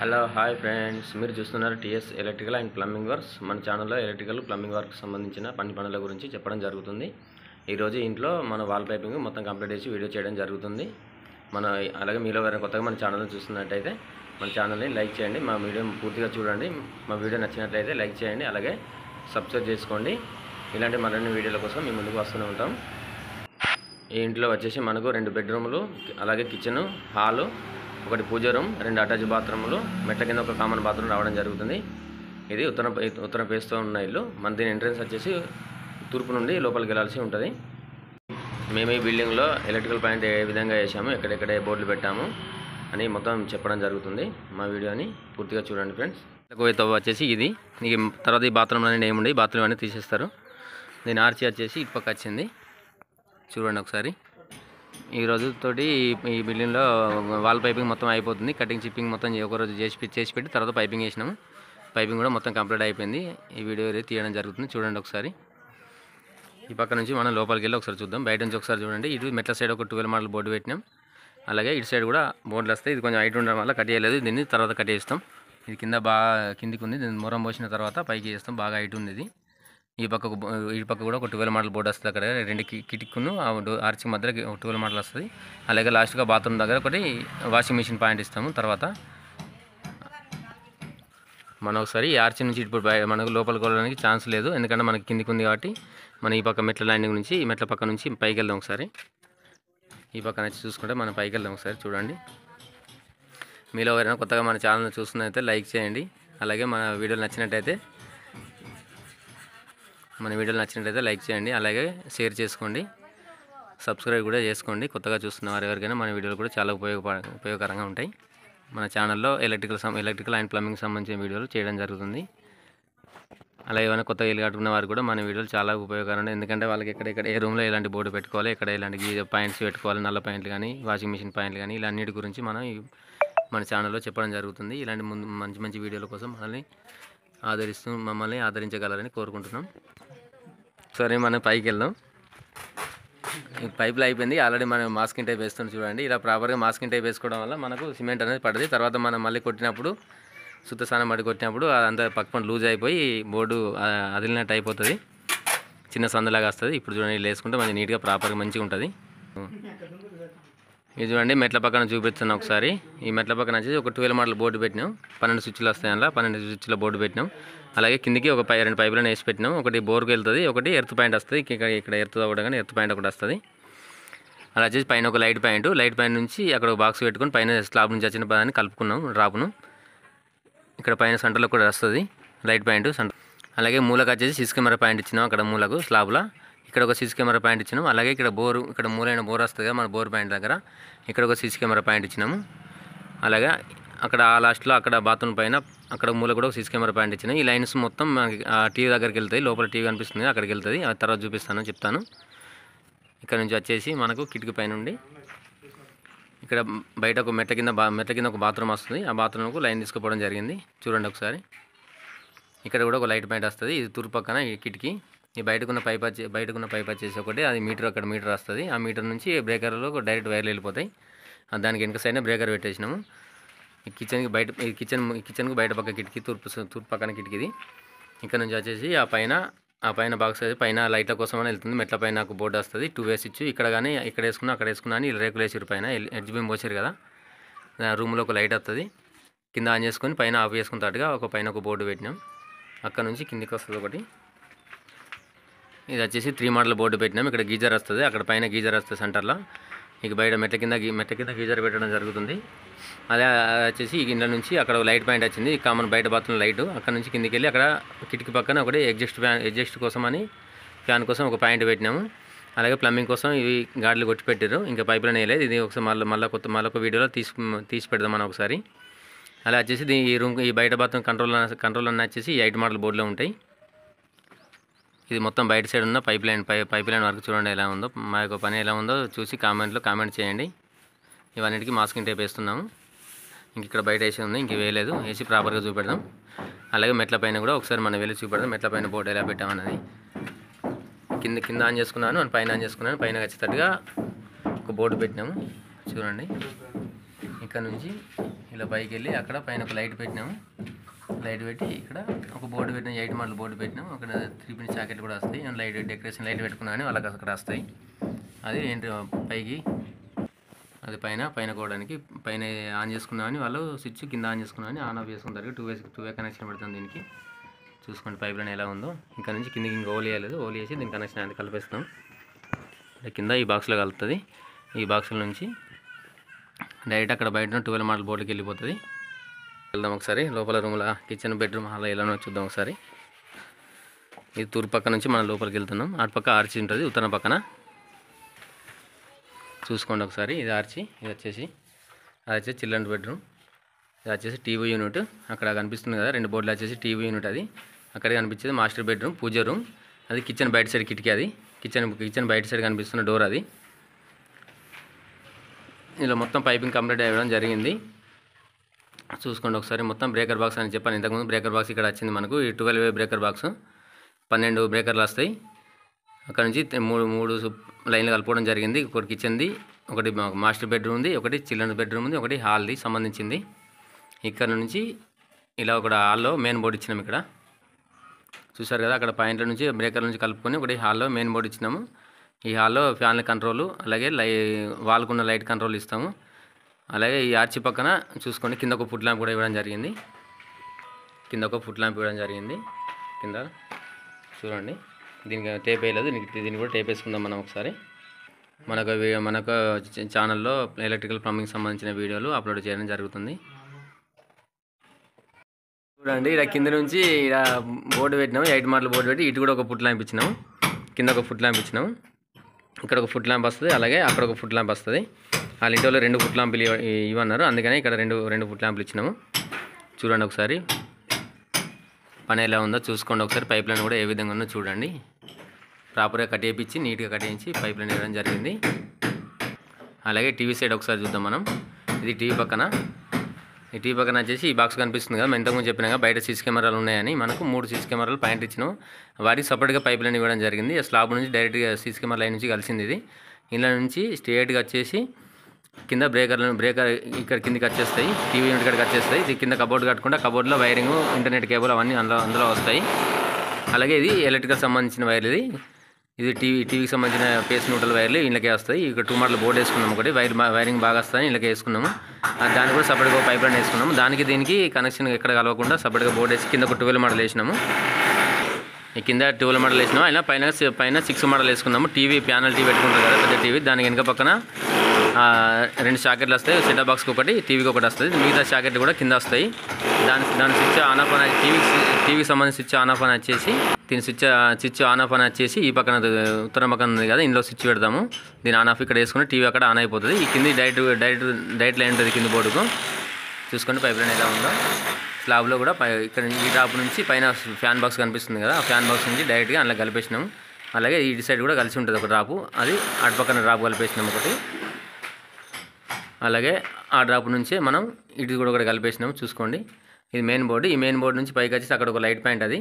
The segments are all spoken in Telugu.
హలో హాయ్ ఫ్రెండ్స్, మీరు చూస్తున్నారు TS electrical and plumbing works. మన ఛానల్లో ఎలక్ట్రికల్ ప్లంబింగ్ వర్క్ సంబంధించిన పనుల గురించి చెప్పడం జరుగుతుంది. ఈరోజు ఇంట్లో మన వాల్ పైపింగ్ మొత్తం కంప్లీట్ చేసి వీడియో చేయడం జరుగుతుంది. అలాగే మీలో వేరే కొత్తగా మన ఛానల్ని చూస్తున్నట్టయితే మన ఛానల్ని లైక్ చేయండి, మా వీడియో పూర్తిగా చూడండి. మా వీడియో నచ్చినట్లయితే లైక్ చేయండి, అలాగే సబ్స్క్రైబ్ చేసుకోండి. ఇలాంటి మరిన్ని వీడియోల కోసం మేము ముందుకు వస్తూనే ఉంటాం. ఈ ఇంట్లో వచ్చేసి మనకు 2 బెడ్రూములు, అలాగే కిచెను, హాలు, ఒకటి పూజ రూమ్, 2 అటాచ్ బాత్రూములు, మెట్ల కింద ఒక కామన్ బాత్రూమ్ రావడం జరుగుతుంది. ఇది ఉత్తర ఫేస్తో ఉన్న ఇల్లు. మన దీని ఎంట్రెన్స్ వచ్చేసి తూర్పు నుండి లోపలికి వెళ్ళాల్సి ఉంటుంది. మేము ఈ బిల్డింగ్లో ఎలక్ట్రికల్ పాయింట్ ఏ విధంగా వేసాము, ఎక్కడెక్కడ బోర్డులు పెట్టాము అని మొత్తం చెప్పడం జరుగుతుంది. మా వీడియోని పూర్తిగా చూడండి ఫ్రెండ్స్. వచ్చేసి ఇది తర్వాత ఈ బాత్రూమ్ అనేది ఏముండే, ఈ బాత్రూమ్ అనేది తీసేస్తారు. దీని ఆర్చి వచ్చేసి ఇటుపక్క వచ్చింది, చూడండి ఒకసారి. ఈ రోజుతోటి ఈ బిల్డింగ్లో వాల్ పైపింగ్ మొత్తం అయిపోతుంది. కటింగ్ చిప్పింగ్ మొత్తం ఒకరోజు చేసి పెట్టి తర్వాత పైపింగ్ వేసినాము. పైపింగ్ కూడా మొత్తం కంప్లీట్ అయిపోయింది. ఈ వీడియో తీయడం జరుగుతుంది, చూడండి ఒకసారి. ఈ పక్క నుంచి మనం లోపలికి వెళ్ళి ఒకసారి చూద్దాం. బయట నుంచి ఒకసారి చూడండి. ఇటు మెట్ల సైడ్ ఒక 12 మోడల్ బోర్డు పెట్టినాం. అలాగే ఇటు సైడ్ కూడా బోర్డులు వస్తాయి. ఇది కొంచెం హైట్ ఉండడం వల్ల కట్ చేయలేదు, దీన్ని తర్వాత కట్ చేస్తాం. ఇది కింద బాగా కిందికి ఉంది, దీన్ని మొరం పోసిన తర్వాత పైకి చేస్తాం. బాగా హైట్ ఉంది ఇది. ఈ పక్క కూడా ఒక 12 మోడల్ బోర్డు వస్తుంది. అక్కడ 2 కిటికీను ఆర్చి మధ్యలో 12 మోడల్ వస్తుంది. అలాగే లాస్ట్గా బాత్రూమ్ దగ్గర ఒకటి వాషింగ్ మిషన్ పాయింట్ ఇస్తాము. తర్వాత మనం ఒకసారి ఈ ఆర్చి నుంచి ఇప్పుడు మనకు లోపలికి వెళ్ళడానికి ఛాన్స్ లేదు, ఎందుకంటే మనకి కిందికి ఉంది కాబట్టి. మనం ఈ పక్క మెట్ల ల్యాండింగ్ నుంచి, ఈ మెట్ల పక్క నుంచి పైకి వెళ్దాం ఒకసారి. ఈ పక్క నుంచి చూసుకుంటే మనం పైకి వెళ్దాం ఒకసారి, చూడండి. మీలో ఎవరైనా కొత్తగా మన ఛానల్ని చూస్తున్నట్లయితే లైక్ చేయండి, అలాగే మన వీడియోలు నచ్చినట్టయితే లైక్ చేయండి, అలాగే షేర్ చేసుకోండి, సబ్స్క్రైబ్ కూడా చేసుకోండి. కొత్తగా చూస్తున్న వారు ఎవరికైనా మన వీడియోలు కూడా చాలా ఉపయోగకరంగా ఉంటాయి. మన ఛానల్లో ఎలక్ట్రికల్ అండ్ ప్లంబింగ్ సంబంధించిన వీడియోలు చేయడం జరుగుతుంది. అలాగే ఏమైనా కొత్తగా ఇల్లు కట్టుకున్న వారు కూడా మన వీడియోలు చాలా ఉపయోగకరంగా, ఎందుకంటే వాళ్ళకి ఎక్కడెక్కడ ఏ రూమ్లో ఎలాంటి బోర్డు పెట్టుకోవాలి, ఎక్కడ ఎలాంటి పాయింట్స్ పెట్టుకోవాలి, నల్ల పాయింట్లు కానీ, వాషింగ్ మిషన్ పాయింట్లు కానీ, ఇలా అన్నిటి గురించి మనం మన ఛానల్లో చెప్పడం జరుగుతుంది. ఇలాంటి మంచి వీడియోల కోసం మమ్మల్ని ఆదరించగలరని కోరుకుంటున్నాం. సరే, మనం పైకి వెళ్దాం. పైపులు అయిపోయింది ఆల్రెడీ. మనం మాస్కింగ్ టైప్ వేస్తాం, చూడండి. ఇలా ప్రాపర్గా మాస్కింగ్ టైప్ వేసుకోవడం వల్ల మనకు సిమెంట్ అనేది పడుతుంది. తర్వాత మనం మళ్ళీ కొట్టినప్పుడు సుత్త స్నానం మడి కొట్టినప్పుడు అదంతా పక్కన లూజ్ అయిపోయి బోర్డు అదిలినట్టు అయిపోతుంది, చిన్న సందులాగా వస్తుంది. ఇప్పుడు చూడండి, ఇలా వేసుకుంటే మంచి నీట్గా ప్రాపర్గా మంచిగా ఉంటుంది. ఇది చూడండి, మెట్ల పక్కన చూపిస్తున్నాం ఒకసారి. ఈ మెట్ల పక్కన వచ్చేసి ఒక 12 మోడల్ బోర్డు పెట్టినాం. 12 స్విచ్లు వస్తాయి, అలా 12 స్విచ్ల బోర్డు పెట్టినాం. అలాగే కిందికి 2 పైపులను వేసి పెట్టినాం. ఒకటి బోర్కి వెళ్తుంది, ఒకటి ఎర్త్ పాయింట్ వస్తుంది. ఇక్కడ ఎర్త్ అవ్వడం కానీ ఎర్త్ పాయింట్ ఒకటి వస్తుంది. అలా వచ్చేసి పైన ఒక లైట్ పాయింట్ నుంచి అక్కడ ఒక బాక్స్ పెట్టుకొని పైన స్లాబ్ నుంచి వచ్చిన పదాన్ని కలుపుకున్నాం డ్రాప్ను. ఇక్కడ పైన సెంటర్లో కూడా వస్తుంది లైట్ పాయింట్ సెంటర్. అలాగే మూలకు వచ్చేసి సిసి కెమెరా పాయింట్ ఇచ్చినాం. అక్కడ మూలకు స్లాబ్లో ఇక్కడ ఒక సిసి కెమెరా పాయింట్ ఇచ్చినాము. అలాగే ఇక్కడ మూలైన బోర్ వస్తుంది కదా మన బోర్ పాయింట్ దగ్గర, ఇక్కడ ఒక సిసి కెమెరా పాయింట్ ఇచ్చినాము. అలాగే అక్కడ ఆ లాస్ట్లో అక్కడ బాత్రూమ్ పైన అక్కడ మూల కూడా ఒక సిసి కెమెరా పాయింట్ ఇచ్చినాం. ఈ లైన్స్ మొత్తం టీవీ దగ్గరికి వెళ్తాయి. లోపల టీవీ కనిపిస్తుంది, అక్కడికి వెళ్తుంది. ఆ తర్వాత చెప్తాను. ఇక్కడ నుంచి వచ్చేసి మనకు కిటికీ పైన ఉండి ఇక్కడ బయట ఒక మెట్ల కింద ఒక బాత్రూమ్ వస్తుంది. ఆ బాత్రూమ్కు లైన్ తీసుకుపోవడం జరిగింది, చూడండి ఒకసారి. ఇక్కడ కూడా ఒక లైట్ పాయింట్ వస్తుంది. ఇది తూర్పు పక్కన ఈ కిటికీ. ఈ బయటకున్న పైప్ వచ్చేసి ఒకటి, అది అక్కడ మీటర్ వస్తుంది. ఆ మీటర్ నుంచి బ్రేకర్లో డైరెక్ట్ వైర్లు వెళ్ళిపోతాయి. దానికి వెనక సైడ్ బ్రేకర్ పెట్టేసినాము. ఈ కిచెన్కు బయట పక్క కిటికీ, తూర్పు పక్కన కిటికీది. ఇక్కడ నుంచి వచ్చేసి ఆ పైన బాక్స్ అయితే పైన లైట్ల కోసం అని వెళ్తుంది. మెట్ల పైన నాకు బోర్డు వస్తుంది, 2 వేస్ ఇచ్చి ఇక్కడ కానీ ఇక్కడ వేసుకున్నా అక్కడ వేసుకున్నా అని రేకులు వేసారు. పైన ఎడ్జ్ బీమ్ పోసారు కదా, రూమ్లో ఒక లైట్ వస్తుంది. కింద ఆన్ చేసుకొని పైన ఆఫ్ చేసుకున్నట్టుగా పైన ఒక బోర్డు పెట్టినాం. అక్కడ నుంచి కిందికి వస్తుంది ఒకటి. ఇది వచ్చేసి 3 మోడల్ బోర్డు పెట్టినాం. ఇక్కడ గీజర్ వస్తుంది, అక్కడ పైన గీజర్ వస్తుంది సెంటర్లో. ఇక బయట మెట్ల కింద గీజర్ పెట్టడం జరుగుతుంది. అదే వచ్చేసి ఈ గిన్నెల నుంచి అక్కడ లైట్ పాయింట్ వచ్చింది, కామన్ బయట బాత్రూమ్ లైట్. అక్కడ నుంచి కిందికి వెళ్ళి అక్కడ కిటికీ పక్కన ఒకటి ఎగ్జాస్ట్ కోసం అని ఫ్యాన్ కోసం ఒక పాయింట్ పెట్టినాము. అలాగే ప్లంబింగ్ కోసం ఇవి గాడ్లు కొట్టి పెట్టారు, ఇంకా పైపులను వేయలేదు. ఇది ఒకసారి మళ్ళీ ఒక వీడియోలో తీసి పెడదాం మనం ఒకసారి. అలా వచ్చేసి ఈ బయట బాత్రూమ్ కంట్రోల్ అన్న వచ్చేసి 8 మోడల్ బోర్డులో ఉంటాయి. ఇది మొత్తం బయట సైడ్ ఉన్న పైప్ లైన్ వరకు చూడండి ఎలా ఉందో. మా యొక్క పని ఎలా ఉందో చూసి కామెంట్ చేయండి. ఇవన్నిటికీ మాస్కింగ్ టైప్ వేస్తున్నాము. ఇక్కడ బయట వేసి ఉంది, ఇంక వేయలేదు. వేసి ప్రాపర్గా చూపెడదాం. అలాగే మెట్ల పైన కూడా ఒకసారి మనం వెళ్ళి చూపెడదాం, మెట్ల పైన బోర్డు ఎలా పెట్టామన్నది. కింద ఆన్ చేసుకున్నాను, పైన ఆన్ చేసుకున్నాను. పైన వచ్చేటట్టుగా ఒక బోర్డు పెట్టినాము, చూడండి. ఇక్కడ నుంచి ఇలా పైకి వెళ్ళి అక్కడ పైన ఒక లైట్ పెట్టినాము. లైట్ పెట్టి ఇక్కడ ఒక బోర్డు పెట్టినాం, 8 మోడల్ బోర్డు పెట్టినాం. అక్కడ 3 పిన్ జాకెట్లు కూడా వస్తాయి. లైట్ డెకరేషన్ లైట్ పెట్టుకున్నాను వాళ్ళకి అక్కడ వస్తాయి. అది ఏంటి పైకి అది పైన కోవడానికి పైన ఆన్ చేసుకున్నామని వాళ్ళు స్విచ్ కింద ఆన్ చేసుకున్నామని ఆన్ ఆఫ్ చేసుకుంటారు. 2 వే కనెక్షన్ పెడతాం దీనికి. చూసుకోండి పైప్ లైన్ ఎలా ఉందో. ఇంకా నుంచి కిందకి ఇంకా ఓలి వేయలేదు, ఓలి వేసి దీని కనెక్షన్ అనేది కలిపేస్తాం. కింద ఈ బాక్స్లో కలుపుతుంది. ఈ బాక్స్ల నుంచి డైరెక్ట్ అక్కడ బయట 12 మోడల్ బోర్డుకి వెళ్ళిపోతుంది. వెళ్దాం ఒకసారి లోపల రూమ్లో కిచెన్ బెడ్రూమ్ హాల్ ఎలానో చూద్దాం ఒకసారి. ఇది తూర్పు పక్క నుంచి మనం లోపలికి వెళ్తున్నాం. అటుపక్క ఆర్చి ఉంటుంది ఉత్తరం పక్కన. చూసుకోండి ఒకసారి. ఇది ఆర్చి, ఇది వచ్చేసి చిల్డ్రన్ బెడ్రూమ్. ఇది వచ్చేసి టీవీ యూనిట్ అక్కడ కనిపిస్తుంది కదా, 2 బోర్డులు వచ్చేసి టీవీ యూనిట్. అది అక్కడ కనిపించేది మాస్టర్ బెడ్రూమ్, పూజ రూమ్. అది కిచెన్ బయట సైడ్ కిటికీ. అది కిచెన్ బయట సైడ్ కనిపిస్తున్న డోర్. అది ఇలా మొత్తం పైపింగ్ కంప్లీట్ అవ్వడం జరిగింది. చూసుకోండి ఒకసారి. మొత్తం బ్రేకర్ బాక్స్ అని చెప్పాను ఇంతకుముందు. బ్రేకర్ బాక్స్ ఇక్కడ వచ్చింది మనకు. ఈ 12 బ్రేకర్ బాక్స్ 12 బ్రేకర్లు వస్తాయి. అక్కడ నుంచి 3 లైన్లు కలుపుకోవడం జరిగింది. ఒకటి కిచెన్ది, ఒకటి మాస్టర్ బెడ్రూమ్ ఉంది, ఒకటి చిల్డ్రన్ బెడ్రూమ్ ఉంది, ఒకటి హాల్ది సంబంధించింది. ఇక్కడ నుంచి ఇలా ఒక హాల్లో మెయిన్ బోర్డు ఇచ్చినాము. ఇక్కడ చూసారు కదా, అక్కడ పాయింట్ల నుంచి బ్రేకర్ల నుంచి కలుపుకొని ఒకటి హాల్లో మెయిన్ బోర్డు ఇచ్చినాము. ఈ హాల్లో ఫ్యాన్ల కంట్రోల్, అలాగే వాల్కున్న లైట్ కంట్రోల్ ఇస్తాము. అలాగే ఈ ఆర్చి పక్కన చూసుకోండి కింద ఒక ఫుట్ ల్యాంప్ కూడా ఇవ్వడం జరిగింది. కింద చూడండి. దీనికి టేప్ వేయలేదు, దీనికి కూడా టేప్ వేసుకుందాం మనం ఒకసారి. మనకు ఛానల్లో ఎలక్ట్రికల్ ప్లంబింగ్ సంబంధించిన వీడియోలు అప్లోడ్ చేయడం జరుగుతుంది. చూడండి ఇక్కడ కింద నుంచి ఇక్కడ బోర్డు పెట్టినాము, 8 మోడల్ బోర్డు పెట్టి ఇటు కూడా ఒక ఫుట్ ల్యాంప్ ఇచ్చినాము. కింద ఒక ఫుట్ ల్యాంప్ ఇచ్చినాము, ఇక్కడ ఒక ఫుట్ ల్యాంప్ వస్తుంది, అలాగే అక్కడ ఒక ఫుట్ ల్యాంప్ వస్తుంది. వాళ్ళ ఇంట్లో 2 ఫుట్ ల్యాంపులు ఇవ్వన్నారు, అందుకని ఇక్కడ 2 ఫుట్ ల్యాంపులు ఇచ్చినాము. చూడండి ఒకసారి పని ఎలా ఉందో చూసుకోండి ఒకసారి. పైప్ లైన్ కూడా ఏ విధంగా ఉందో చూడండి. ప్రాపర్గా కట్టేపించి నీట్గా కట్టేయించి పైప్ లైన్ ఇవ్వడం జరిగింది. అలాగే టీవీ సైడ్ ఒకసారి చూద్దాం మనం. ఇది టీవీ పక్కన. ఈ టీవీ పక్కన వచ్చేసి ఈ బాక్స్ కనిపిస్తుంది కదా, ఇంతకుముందు చెప్పినా కదా బయట సీసీ కెమెరాలు ఉన్నాయని. మనకు 3 సీసీ కెమెరాలు పాయింట్ ఇచ్చినాం. వాటికి సపరేట్గా పైప్ లైన్ ఇవ్వడం జరిగింది. స్లాబ్ నుంచి డైరెక్ట్గా సీసీ కెమెరా లైన్ నుంచి కలిసింది. ఇది ఇలా నుంచి స్ట్రేట్గా వచ్చేసి కింద బ్రేకర్ ఇక్కడ కిందకి వచ్చేస్తాయి. టీవీ యూనిట్ కాడికి వచ్చేస్తాయి. ఇది కింద కబోర్డ్ కట్టుకుంటే కబోర్డ్లో వైరింగ్, ఇంటర్నెట్ కేబుల్ అవన్నీ అందులో వస్తాయి. అలాగే ఇది ఎలక్ట్రికల్ సంబంధించిన వైర్లు. ఇది టీవీకి సంబంధించిన పేస్ న్యూట్రల్ వైర్లు ఇళ్ళకే వస్తాయి. ఇక్కడ 2 మోడల్ బోర్డు వేసుకున్నాము. ఒకటి వైరింగ్ బాగా వస్తాయి ఇళ్ళకే వేసుకున్నాము. దాన్ని కూడా సపరేట్గా పైప్ లైన్ వేసుకున్నాము. దీనికి కనెక్షన్ ఎక్కడ కలవకుండా సపరేట్గా బోర్డు వేసి కింద ఒక 12 మోడల్ వేసినాము. ఈ కింద 12 మోడల్ వేసినాము. అయినా పైన 6 మోడల్ వేసుకున్నాము. టీవీ ప్యానల్ టీవీ పెట్టుకుంటారు కదా పెద్ద టీవీ, దానికి వెనక పక్కన 2 షాకెట్లు వస్తాయి. సెటప్ బాక్స్కి ఒకటి, టీవీకి ఒకటి వస్తుంది. మిగతా షాకెట్లు కూడా కింద వస్తాయి. దాని స్విచ్ ఆన్ ఆఫ్ అని టీవీకి సంబంధించి స్విచ్ ఆన్ ఆఫ్ అని వచ్చేసి దీని స్విచ్ ఆన్ ఆఫ్ అని వచ్చేసి ఈ పక్కన ఉత్తరం పక్కన ఉంది కదా, ఇందులో స్విచ్ పెడతాము. దీని ఆన్ ఆఫ్ ఇక్కడ వేసుకుని టీవీ అక్కడ ఆన్ అయిపోతుంది. ఈ కింది డైరెక్ట్ లైన్ ఉంటుంది కింది బోర్డుకు. చూసుకోండి పైప్ లైన్ ఎలా ఉందో. స్లాబ్లో కూడా ఇక్కడ ఈ డ్రాప్ నుంచి పైన ఫ్యాన్ బాక్స్ కనిపిస్తుంది కదా, ఆ ఫ్యాన్ బాక్స్ నుంచి డైరెక్ట్గా అందులో కలిపేసినాము. అలాగే ఈ సైడ్ కూడా కలిసి ఉంటుంది ఒక డ్రాపు, అది అటు పక్కన డ్రాప్ కలిపేసినాము ఒకటి. అలాగే ఆ డ్రాప్ నుంచి మనం ఇటు కూడా ఒకటి కలిపేసినాము. చూసుకోండి ఇది మెయిన్ బోర్డు. ఈ మెయిన్ బోర్డు నుంచి పైకి వచ్చేసి అక్కడ ఒక లైట్ పాయింట్. అది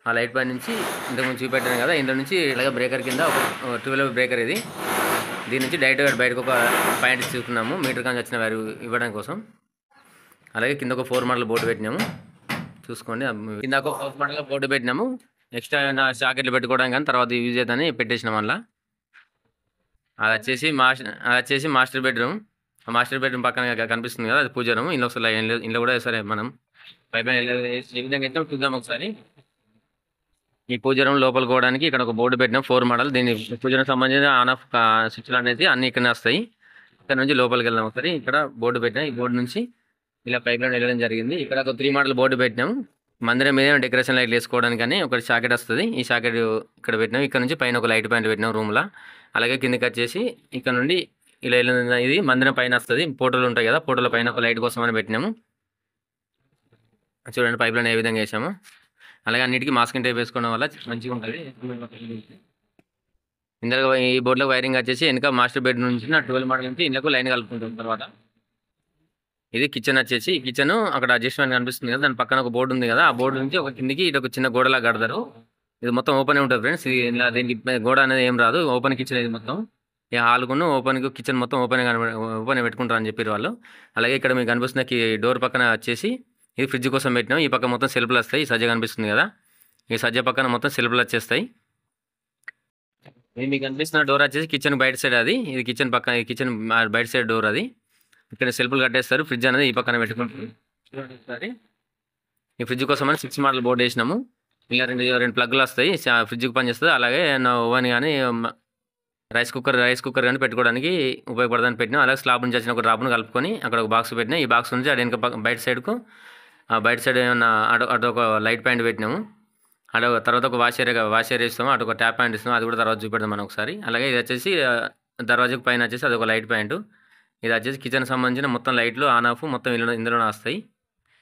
ఆ లైట్ పాయింట్ నుంచి ఇంతకుముందు చూపెట్టాను కదా, ఇంట్లో నుంచి ఇలాగ బ్రేకర్ కింద ఒక 12 బ్రేకర్. ఇది దీని నుంచి డైరెక్ట్గా బయటకు ఒక పాయింట్ తీసుకున్నాము మీటర్ కానీ వచ్చిన వైర్ ఇవ్వడం కోసం. అలాగే కింద ఒక 4 మోడల్ బోర్డు పెట్టినాము. చూసుకోండి కింద ఒక 4 మోడల్ బోర్డు పెట్టినాము. ఎక్స్ట్రా షాకెట్లు పెట్టుకోవడానికి కానీ తర్వాత యూజ్ చేద్దామని పెట్టేసినాం. అలా అది వచ్చేసి మాస్టర్ బెడ్రూమ్. మాస్టర్ బెడ్రూమ్ పక్కన కనిపిస్తుంది కదా, అది పూజ రూమ్. ఇంట్లో కూడా సరే మనం పైప్ ఏ విధంగా అయితే చూద్దాం ఒకసారి. ఈ పూజ రూమ్ లోపలికి పోవడానికి ఇక్కడ ఒక బోర్డు పెట్టినాం 4 మోడల్. దీని పూజ రూమ్ సంబంధించిన ఆన్ ఆఫ్ స్విచ్లు అనేది అన్ని ఇక్కడనే వస్తాయి. ఇక్కడ నుంచి లోపలికి వెళ్దాం ఒకసారి. ఇక్కడ బోర్డు పెట్టినాం. ఈ బోర్డు నుంచి ఇలా పైప్ లైన్ వెళ్ళడం జరిగింది. ఇక్కడ ఒక 3 మోడల్ బోర్డు పెట్టినాం. మందిరం మీద డెకరేషన్ లైట్లు వేసుకోవడానికి కానీ ఒక షాకెట్ వస్తుంది. ఈ షాకెట్ ఇక్కడ పెట్టినాం. ఇక్కడ నుంచి పైన ఒక లైట్ పాయింట్ పెట్టినాం రూమ్లో. అలాగే కిందకి వచ్చేసి ఇక్కడ నుండి ఇలా ఇది మందిరం పైన వస్తుంది. ఫోటోలు ఉంటాయి కదా, ఫోటోల పైన ఒక లైట్ కోసం అని పెట్టినాము. చూడండి పైప్ లైన్ ఏ విధంగా వేసాము. అలాగే అన్నిటికీ మాస్కింగ్ టైప్ వేసుకోవడం వల్ల మంచిగా ఉంటుంది. ఇందులో ఈ బోర్డులో వైరింగ్ వచ్చేసి వెనక మాస్టర్ బెడ్ నుంచి 12 మోడల్ నుంచి ఇందులో లైన్ కలుపుకుంటాం. తర్వాత ఇది కిచెన్ వచ్చేసి, ఈ కిచెన్ అక్కడ అడ్జస్ట్మెంట్ కనిపిస్తుంది కదా, దాని పక్కన ఒక బోర్డు ఉంది కదా, ఆ బోర్డు నుంచి ఒక కిందికి ఇటు ఒక చిన్న గోడలా కడతారు. ఇది మొత్తం ఓపెన్ ఉంటుంది ఫ్రెండ్స్. దీనికి గోడ అనేది ఏం రాదు, ఓపెన్ కిచెన్ ఇది మొత్తం. ఈ హాల్‌కును ఓపెన్‌కి కిచెన్ మొత్తం ఓపెనే పెట్టుకుంటారని చెప్పిర్రు వాళ్ళు. అలాగే ఇక్కడ మీకు కనిపిస్తున్న డోర్ పక్కన వచ్చేసి ఇది ఫ్రిడ్జ్ కోసం పెట్టినాం. ఈ పక్క మొత్తం సెల్ఫ్‌లొస్తాయి. ఈ సజ్జ కనిపిస్తుంది కదా! ఈ సజ్జ పక్కన మొత్తం సెల్ఫ్‌లొచ్చేస్తాయి. ఇది మీకు కనిపిస్తున్న డోర్ వచ్చేసి కిచెన్ బయట సైడ్ అది. ఇది కిచెన్ బయట సైడ్ డోర్ అది. ఇక్కడ సెల్ఫ్‌లు కట్టేస్తారు. ఫ్రిడ్జ్ అనేది ఈ పక్కన పెట్టుకుంటారు. చూడండి ఒకసారి. ఈ ఫ్రిడ్జ్ కోసమని 6 మోడల్ బోర్డ్ ఏసినాము. ఇక 2 ప్లగ్‌లొస్తాయి. ఫ్రిడ్జ్‌కి పనిచేస్తది. అలాగే ఓవెన్ గాని రైస్ కుక్కర్ గాని పెట్టుకోవడానికి ఉపయోగపడదని పెట్టినాం. అలాగే స్లాబ్ నుంచి వచ్చిన ఒక డ్రాప్‌ను కలుపుకొని అక్కడ ఒక బాక్స్ పెట్టినా. ఈ బాక్స్ నుంచి అటు వెనక బయట సైడ్‌కు బయట సైడ్ ఏమన్నా అటొక లైట్ పాయింట్ పెట్టినాము. తర్వాత ఒక వాష్ ఏరియా ఇస్తాము. అటు ఒక ట్యాప్ పాయింట్ ఇస్తాము. అది కూడా తర్వాత చూపెడదాం మనం ఒకసారి. అలాగే ఇది వచ్చేసి దర్వాజాకు పైన వచ్చేసి అదొక లైట్ పాయింట్. ఇది వచ్చేసి కిచెన్‌కి సంబంధించిన మొత్తం లైట్లు ఆన్ ఆఫ్ మొత్తం ఇందులోనే వస్తాయి.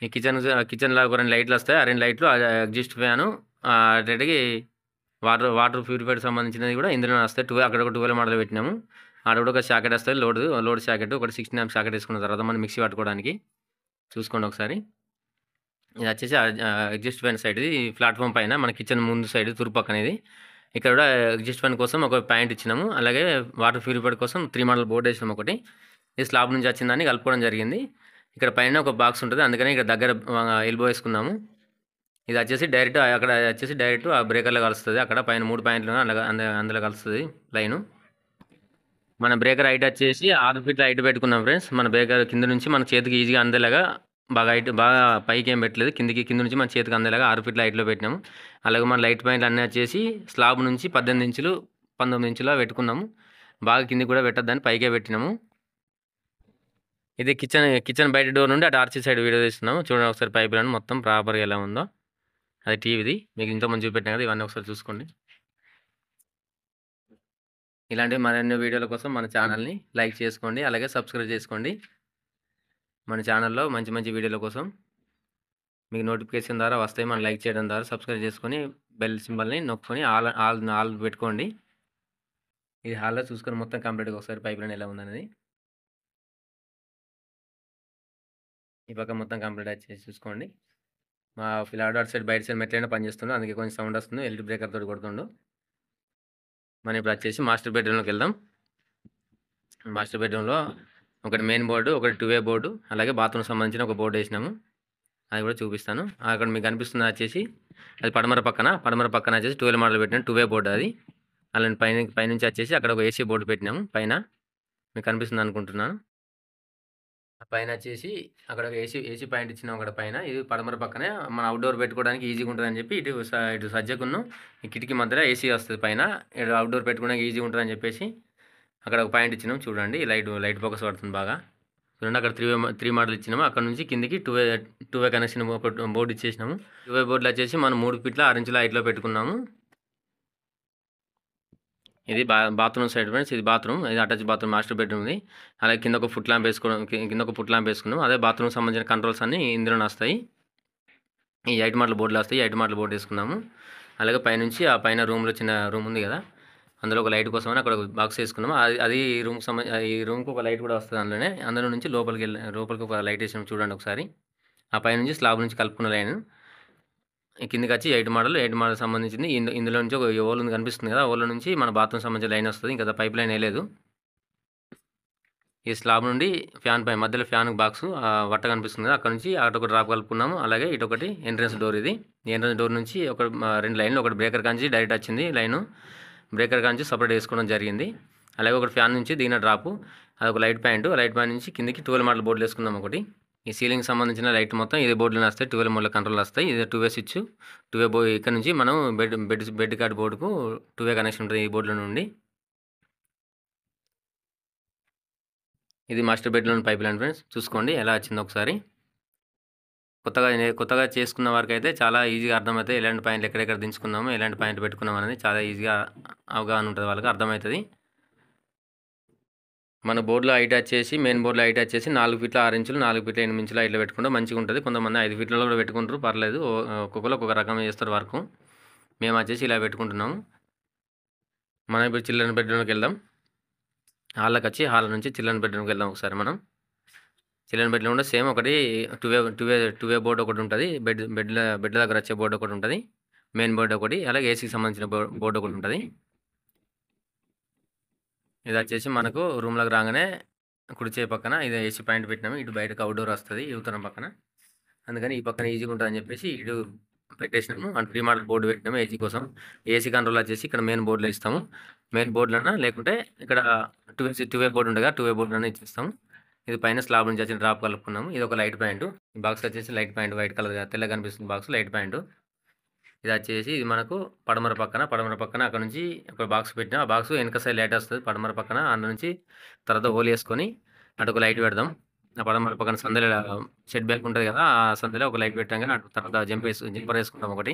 ఈ కిచెన్‌లో ఒక 2 లైట్లు వస్తాయి. ఆ 2 లైట్లు ఎగ్జిస్ట్ ఫ్యాను అటేటికి వాటర్ ప్యూరిఫైర్‌కి సంబంధించినది కూడా ఇందులోనే వస్తాయి. అక్కడ ఒక 12 మోడల్ పెట్టినాము. ఆడ కూడా ఒక సాకెట్ వస్తుంది. లోడ్ సాకెట్ ఒకటి 16 ఆంప్ సాకెట్ వేసుకున్న తర్వాత మనం మిక్సీ పట్టుకోవడానికి చూసుకోండి ఒకసారి. ఇది వచ్చేసి ఎగ్జిస్ట్ ఫ్యాన్ సైడ్ ఇది ప్లాట్ఫామ్ పైన మన కిచెన్ ముందు సైడ్ తూర్పు పక్కన ఇది. ఇక్కడ కూడా ఎగ్జిస్ట్ ఫ్యాన్ కోసం ఒక పాయింట్ ఇచ్చినాము. అలాగే వాటర్ ప్యూరిఫైర్ కోసం 3 మోడల్ బోర్డు వేసినాము ఒకటి. ఇది స్లాబ్ నుంచి వచ్చిందని కలుపుకోవడం జరిగింది. ఇక్కడ పైన ఒక బాక్స్ ఉంటుంది. అందుకని ఇక్కడ దగ్గర ఎల్బో వేసుకున్నాము. ఇది వచ్చేసి డైరెక్ట్ ఆ బ్రేకర్లో కలుస్తుంది. అక్కడ పైన 3 పాయింట్లు అందులో కలుస్తుంది లైను. మన బ్రేకర్ హైట్ వచ్చేసి 6 ఫీట్ల హైట్ పెట్టుకున్నాం ఫ్రెండ్స్. మన బ్రేకర్ కింద నుంచి మన చేతికి ఈజీగా అందేలాగా బాగా పైకి ఏం పెట్టలేదు. కింద నుంచి మన చేతికి అందేలాగా 6 ఫీట్ల హైట్‌లో పెట్టినాము. అలాగే మన లైట్ పాయింట్లు అన్నీ వచ్చేసి స్లాబ్ నుంచి 18 ఇంచులు 19 ఇంచులా పెట్టుకున్నాము. బాగా కిందికి కూడా పెట్టొద్దని పైకే పెట్టినాము. ఇది కిచెన్ బయట డోర్ నుండి అటు ఆర్చి సైడ్ వీడియో తీస్తున్నాము. చూడండి ఒకసారి పైప్ లైన్ మొత్తం ప్రాపర్‌గా ఎలా ఉందో. అది టీవీది. మీకు ఇంతకుముందు చూపెట్టాను కదా! ఇవన్నీ ఒకసారి చూసుకోండి. ఇలాంటి మరిన్ని వీడియోల కోసం మన ఛానల్‌ని లైక్ చేసుకోండి. అలాగే సబ్స్క్రైబ్ చేసుకోండి. మన ఛానల్‌లో మంచి మంచి వీడియోల కోసం మీకు నోటిఫికేషన్ ద్వారా వస్తాయి. మనం లైక్ చేయడం ద్వారా సబ్స్క్రైబ్ చేసుకొని బెల్ సింబల్‌ని నొక్కుకొని ఆల్ పెట్టుకోండి. ఇది హాల్‌లో చూసుకొని మొత్తం కంప్లీట్‌గా ఒకసారి పైప్ లైన్ ఎలా ఉందనేది. ఈ పక్క మొత్తం కంప్లీట్ చేసి చూసుకోండి. మా పిల్లాడు అటు సైడ్ బయట సైడ్ మెట్లైనా పనిచేస్తుండు. అందుకే కొంచెం సౌండ్ వస్తుంది. ఎల్ఈడీ బ్రేకర్ తోటి కొడుతుండు. మనం ఇప్పుడు వచ్చేసి మాస్టర్ బెడ్రూమ్‌లోకి వెళ్దాం. మాస్టర్ బెడ్రూమ్‌లో ఒకటి మెయిన్ బోర్డు, ఒకటి 2 వే బోర్డు, అలాగే బాత్రూమ్‌కి సంబంధించిన ఒక బోర్డు వేసినాము. అది కూడా చూపిస్తాను. అక్కడ మీకు కనిపిస్తుంది వచ్చేసి అది పడమర పక్కన వచ్చేసి 12 మోడల్ పెట్టినాం. 2 వే బోర్డు అది. అలానే పైనుంచి వచ్చేసి అక్కడ ఒక ఏసీ బోర్డు పెట్టినాము పైన. మీకు కనిపిస్తుంది అనుకుంటున్నాను. పైన వచ్చేసి అక్కడ ఒక ఏసీ పాయింట్ ఇచ్చినాం అక్కడ పైన. ఇది పడమర పక్కనే మన అవుట్‌డోర్ పెట్టుకోవడానికి ఈజీగా ఉంటుందని చెప్పి ఇటు సజ్జకును ఈ కిటికీ మధ్యలో ఏసీ వస్తుంది పైన. ఇటు అవుట్‌డోర్ పెట్టుకోవడానికి ఈజీగా ఉంటుందని చెప్పేసి అక్కడ ఒక పాయింట్ ఇచ్చినాం. చూడండి లైట్ ఫోకస్ పడుతుంది బాగా. చూడండి అక్కడ 3 మోడల్ ఇచ్చినాము. అక్కడ నుంచి కిందికి 2 వే కనెక్షన్ ఒక బోర్డు ఇచ్చేసినాము. 2 వే బోర్డులో వచ్చేసి మనం 3 ఫీట్ల 6 ఇంచుల హైట్‌లో పెట్టుకున్నాము. ఇది బాత్రూమ్ సైడ్ ఫ్రెండ్స్. ఇది బాత్రూమ్. ఇది అటాచ్ బాత్రూమ్ మాస్టర్ బెడ్రూమ్‌ది. అలాగే కింద ఒక ఫుట్ ల్యాంప్ వేసుకున్నాం. అదే బాత్రూమ్‌కి సంబంధించిన కంట్రోల్స్ అన్నీ ఇందులోనే వస్తాయి. ఈ 8 మోడల్ బోర్డులు వస్తాయి. 8 మోడల్ బోర్డు వేసుకున్నాము. అలాగే పైనుంచి ఆ పైన రూమ్‌లో చిన్న రూమ్ ఉంది కదా! అందులో ఒక లైట్ కోసమని అక్కడ ఒక బాక్స్ వేసుకున్నాము. అది ఈ రూమ్‌కి ఒక లైట్ కూడా వస్తుంది అందులోనే. అందులో నుంచి లోపలికి ఒక లైట్ వేసాము చూడండి ఒకసారి. ఆ పైనుంచి స్లాబ్ నుంచి కలుపుకున్న లైను. కిందకి వచ్చి 8 మోడల్ సంబంధించింది. ఇందులో నుంచి ఒక హోల్ కనిపిస్తుంది కదా! హోల్ నుంచి మన బాత్రూమ్ సంబంధించిన లైన్ వస్తుంది. ఇంకా పైప్ లైన్ వేయలేదు. ఈ స్లాబ్ నుండి మధ్యలో ఫ్యాన్ బాక్స్ వట్ట కనిపిస్తుంది కదా! అక్కడ నుంచి అటు ఒక డ్రాప్ కలుపుకున్నాము. అలాగే ఇటొకటి ఎంట్రన్స్ డోర్ ఇది. ఈ ఎంట్రన్స్ డోర్ నుంచి 2 లైన్లు, ఒకటి బ్రేకర్ కాంచి డైరెక్ట్ వచ్చింది లైను. బ్రేకర్ కాంచి సపరేట్ వేసుకోవడం జరిగింది. అలాగే ఒకటి ఫ్యాన్ నుంచి దిగిన డ్రాపు, అదొక లైట్ పాయింట్ నుంచి కిందికి 12 మోడల్ బోర్డులు వేసుకున్నాం ఒకటి. ఈ సీలింగ్ సంబంధించిన లైట్ మొత్తం ఇదే బోర్డులోనే వస్తాయి. 12 మోడల్ కంట్రోల్ వస్తాయి. ఇది 2 వే స్విచ్. 2 వే ఇక్కడ నుంచి మనం బెడ్ కార్డ్ బోర్డుకు 2 వే కనెక్షన్ ఉంటుంది ఈ బోర్డులో నుండి. ఇది master bedroom pipe line friends. చూసుకోండి ఎలా వచ్చిందో ఒకసారి. కొత్తగా చేసుకున్న వారికైతే చాలా ఈజీగా అర్థమవుతాయి. ఎలాంటి పాయింట్లు ఎక్కడెక్కడ దించుకున్నాము, ఎలాంటి పాయింట్ పెట్టుకున్నాము అనేది చాలా ఈజీగా అవగాహన ఉంటుంది, వాళ్ళకి అర్థమవుతుంది. మన బోర్డులో హైట్ వచ్చేసి మెయిన్ బోర్డులో హైట్ వచ్చేసి 4 ఫీట్ల 6 ఇంచులు, 4 ఫీట్ల 8 ఇంచుల హైట్లో పెట్టుకుంటే మంచిగా ఉంటుంది. కొంతమంది 5 ఫీట్లలో కూడా పెట్టుకుంటారు, పర్లేదు. ఒక్కొక్కరు ఒక్కొక్క రకం చేస్తారు వర్క్. మేము వచ్చేసి ఇలా పెట్టుకుంటున్నాము. మనం ఇప్పుడు చిల్డ్రన్ బెడ్రూమ్కి వెళ్దాం. హాల్ నుంచి చిల్డ్రన్ బెడ్రూమ్కి వెళ్దాం ఒకసారి మనం. చిల్డ్రన్ బెడ్రూమ్ కూడా సేమ్ ఒకటి 2 వే బోర్డు ఒకటి ఉంటుంది. బెడ్ దగ్గర వచ్చే బోర్డు ఒకటి ఉంటుంది. మెయిన్ బోర్డు ఒకటి, అలాగే ఏసీకి సంబంధించిన బోర్డు ఒకటి ఉంటుంది. ఇది వచ్చేసి మనకు రూమ్లోకి రాగానే కుడి చేయి పక్కన ఇది ఏసీ పాయింట్ పెట్టినాము. ఇటు బయటకు అవుట్డోర్ వస్తుంది యువతరం పక్కన. అందుకని ఈ పక్కన ఈజీగా ఉంటుందని చెప్పేసి ఇటు పెట్టేసినాము. అండ్ ప్రీ మోడల్ బోర్డు పెట్టినాము ఏసీ కోసం. ఏసీ కంట్రోల్ వచ్చేసి ఇక్కడ మెయిన్ బోర్డులో ఇస్తాము. మెయిన్ బోర్డులోనా లేకుంటే ఇక్కడ టూ వే బోర్డు ఉండగా టూ వే బోర్డులోనే ఇచ్చేస్తాము. ఇది పైన స్లాబ్ నుంచి వచ్చిన డ్రాప్ కలుపుకున్నాము. ఇది ఒక లైట్ పాయింట్. ఈ బాక్స్ వచ్చేసి లైట్ పాయింట్ వైట్ కలర్ తెల్లగా కనిపిస్తుంది బాక్స్ లైట్ పాయింట్. ఇది వచ్చేసి ఇది మనకు పడమర పక్కన అక్కడ నుంచి ఒక బాక్స్ పెట్టినా. ఆ బాక్స్ వెనక సైడ్ లైట్ వస్తుంది పడమర పక్కన. అందులో నుంచి తర్వాత హోల్ వేసుకొని అటు ఒక లైట్ పెడదాం. ఆ పడమర పక్కన సందులో షెడ్ బ్యాక్ ఉంటుంది కదా, ఆ సందులో ఒక లైట్ పెట్టాం కానీ అటు తర్వాత జంపర్ వేసుకుంటాం ఒకటి.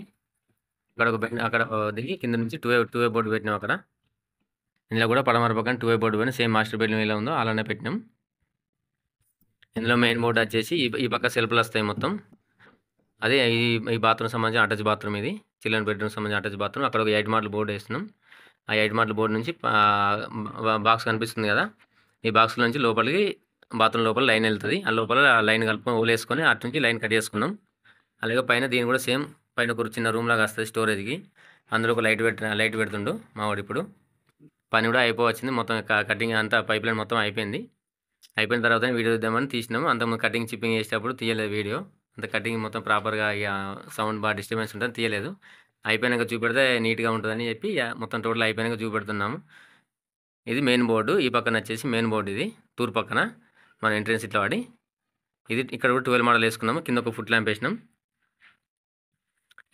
అక్కడ దిగి కింద నుంచి టూ వే బోర్డు పెట్టినాం అక్కడ. ఇందులో కూడా పడమర పక్కన టూ వే బోర్డు పైన సేమ్ మాస్టర్ బెడ్రూమ్ ఎలా ఉందో అలానే పెట్టినాం. ఇందులో మెయిన్ బోర్డు వచ్చేసి ఈ పక్క సెల్ఫ్లు వస్తాయి మొత్తం. అదే ఈ బాత్రూమ్ సంబంధించిన అటాచ్ బాత్రూమ్ ఇది. చిల్డ్రన్ బెడ్రూమ్ సంబంధించిన అటాచ్ బాత్రూమ్. అక్కడ ఒక 8 మోడల్ బోర్డు వేస్తున్నాం. ఆ 8 మోడల్ బోర్డు నుంచి బాక్స్ కనిపిస్తుంది కదా, ఈ బాక్స్ నుంచి లోపలికి బాత్రూమ్ లోపల లైన్ వెళ్తుంది. ఆ లోపల లైన్ కలుపుకొని హోల్ వేసుకొని అటు నుంచి లైన్ కట్ చేసుకున్నాం. అలాగే పైన దీని కూడా సేమ్ పైన ఒక చిన్న రూమ్ లాగా వస్తుంది స్టోరేజ్కి. అందులో ఒక లైట్ పెడుతుండు మావాడు. ఇప్పుడు పని కూడా అయిపోవచ్చింది. మొత్తం కటింగ్ అంతా పైప్ లైన్ మొత్తం అయిపోయింది. అయిపోయిన తర్వాత వీడియో తీద్దామని తీసినాము. అంతకుముందు కటింగ్ చిప్పింగ్ చేసేటప్పుడు తీయలేదు వీడియో. అంత కటింగ్ మొత్తం ప్రాపర్గా ఇక సౌండ్ బాగా డిస్టర్బెన్స్ ఉంటుంది తీయలేదు. అయిపోయినాక చూపెడితే నీట్గా ఉంటుందని చెప్పి మొత్తం టోటల్ అయిపోయినాక చూపెడుతున్నాము. ఇది మెయిన్ బోర్డు. ఈ పక్కన వచ్చేసి మెయిన్ బోర్డు. ఇది తూర్పు పక్కన మన ఎంట్రెన్స్ ఇట్లా వాడి ఇది. ఇక్కడ కూడా 12 మోడల్ వేసుకున్నాము. కింద ఒక ఫుట్ ల్యాంప్ వేసినాం.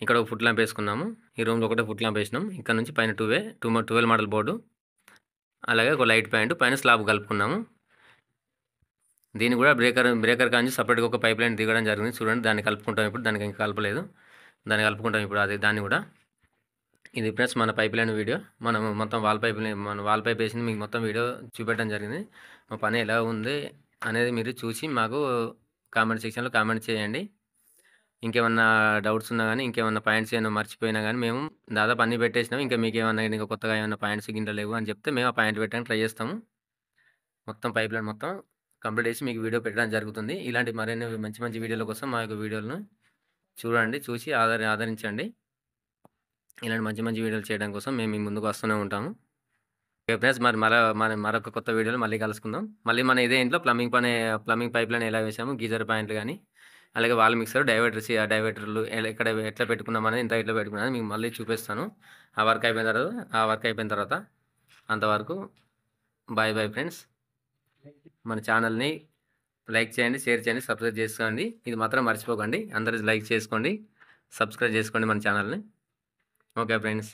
ఇక్కడ ఒక ఫుట్ ల్యాంప్ వేసుకున్నాము. ఈ రూమ్లో ఒకటే ఫుట్ ల్యాంప్ వేసినాం. ఇక్కడ నుంచి పైన 12 మోడల్ బోర్డు. అలాగే ఒక లైట్ పాయింట్ పైన స్లాబ్ కలుపుకున్నాము. దీన్ని కూడా బ్రేకర్ కాంచి సపరేట్గా ఒక పైప్ లైన్ దిగడం జరిగింది. చూడండి, దాన్ని కలుపుకుంటాం ఇప్పుడు. దానికి ఇంకా కలపలేదు, దాన్ని కలుపుకుంటాం ఇప్పుడు. దాన్ని కూడా ఇది ఫ్రెండ్స్ మన పైప్ లైన్ వీడియో. మనం మొత్తం వాల్ పైప్ వేసింది మీకు మొత్తం వీడియో చూపెట్టడం జరిగింది. మా పని ఎలా ఉంది అనేది మీరు చూసి మాకు కామెంట్ సెక్షన్లో కామెంట్ చేయండి. ఇంకేమన్నా డౌట్స్ ఉన్నా కానీ, ఇంకేమన్నా పాయింట్స్ ఏమైనా మర్చిపోయినా కానీ, మేము దాదాపు అన్నీ పెట్టేసినాం. ఇంకా మీకు ఏమన్నా ఇంకా కొత్తగా ఏమైనా పాయింట్స్ గింట లేవు అని చెప్తే మేము ఆ పాయింట్ పెట్టడానికి ట్రై చేస్తాము. మొత్తం పైప్ లైన్ మొత్తం కంప్లీట్ చేసి మీకు వీడియో పెట్టడం జరుగుతుంది. ఇలాంటి మరిన్ని మంచి వీడియోల కోసం మా యొక్క వీడియోలను చూడండి, చూసి ఆదరించండి. ఇలాంటి మంచి వీడియోలు చేయడం కోసం మేము మీ ముందుకు వస్తూనే ఉంటాము. ఓకే ఫ్రెండ్స్, మరొక కొత్త వీడియోలో మళ్ళీ కలుసుకుందాం. మళ్ళీ మన ఇదే ఇంట్లో ప్లంబింగ్ పైప్ లైన్ ఎలా వేసాము, గీజర్ పాయింట్లు కానీ, అలాగే వాల్ మిక్సర్, డైవర్టర్లు ఎట్లా పెట్టుకున్నామని, ఇంత ఇట్లా పెట్టుకున్నామని మీకు మళ్ళీ చూపిస్తాను. ఆ వర్క్ అయిపోయిన తర్వాత అంతవరకు బాయ్ ఫ్రెండ్స్. మన ఛానల్ని లైక్ చేయండి, షేర్ చేయండి, సబ్స్క్రైబ్ చేసుకోండి. ఇది మాత్రం మర్చిపోకండి. అందరూ లైక్ చేసుకోండి, సబ్స్క్రైబ్ చేసుకోండి మన ఛానల్ని. Okay friends.